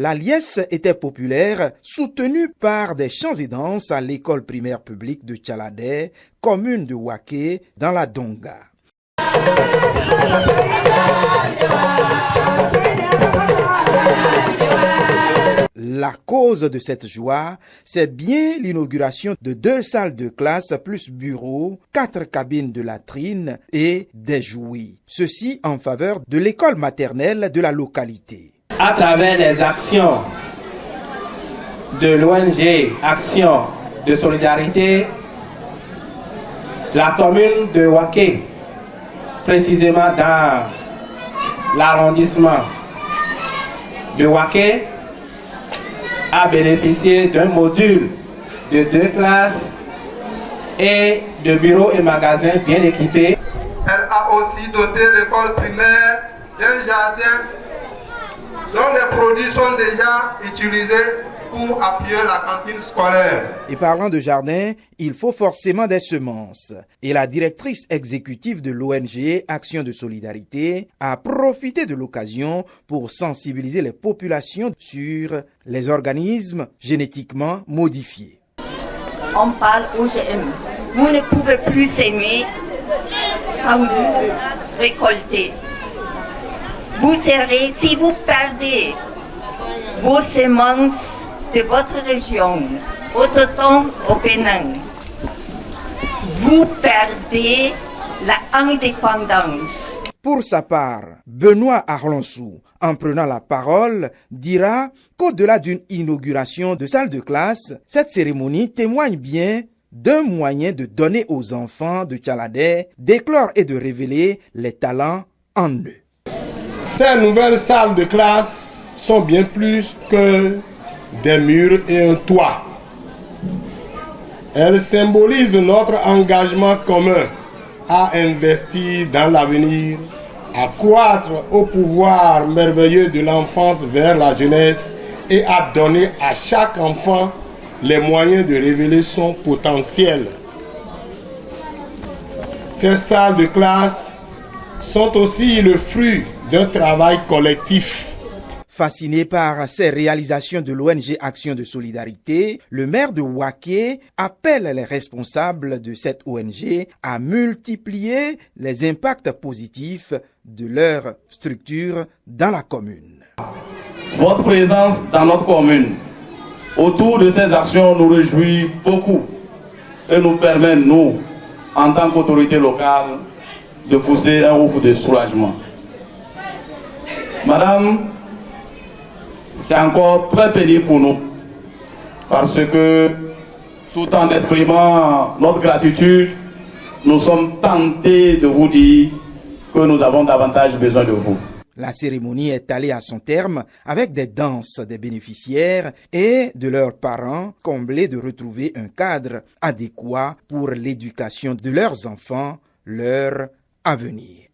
La liesse était populaire, soutenue par des chants et danses à l'école primaire publique de Tchaladé, commune de Waké, dans la Donga. La cause de cette joie, c'est bien l'inauguration de 2 salles de classe plus bureaux, 4 cabines de latrines et des jouets. Ceci en faveur de l'école maternelle de la localité. À travers les actions de l'ONG Action de Solidarité, la commune de Waké, précisément dans l'arrondissement de Waké, a bénéficié d'un module de 2 classes et de bureaux et magasins bien équipés. Elle a aussi doté l'école primaire d'un jardin dont les produits sont déjà utilisés pour appuyer la cantine scolaire. Et parlant de jardin, il faut forcément des semences. Et la directrice exécutive de l'ONG Action de Solidarité a profité de l'occasion pour sensibiliser les populations sur les organismes génétiquement modifiés. On parle OGM. Vous ne pouvez plus s'aimer quand vous récoltez. Vous serez, si vous perdez vos semences de votre région, au Toton, au Pénin, vous perdez la indépendance. Pour sa part, Benoît Arlonsou, en prenant la parole, dira qu'au-delà d'une inauguration de salle de classe, cette cérémonie témoigne bien d'un moyen de donner aux enfants de Tchaladé d'éclore et de révéler les talents en eux. Ces nouvelles salles de classe sont bien plus que des murs et un toit. Elles symbolisent notre engagement commun à investir dans l'avenir, à croître au pouvoir merveilleux de l'enfance vers la jeunesse et à donner à chaque enfant les moyens de révéler son potentiel. Ces salles de classe sont aussi le fruit d'un travail collectif. Fasciné par ces réalisations de l'ONG Action de Solidarité, le maire de Waké appelle les responsables de cette ONG à multiplier les impacts positifs de leur structure dans la commune. Votre présence dans notre commune, autour de ces actions, nous réjouit beaucoup et nous permet, nous, en tant qu'autorité locale, de pousser un ouf de soulagement. Madame, c'est encore très pénible pour nous, parce que tout en exprimant notre gratitude, nous sommes tentés de vous dire que nous avons davantage besoin de vous. La cérémonie est allée à son terme avec des danses des bénéficiaires et de leurs parents, comblés de retrouver un cadre adéquat pour l'éducation de leurs enfants, leur avenir.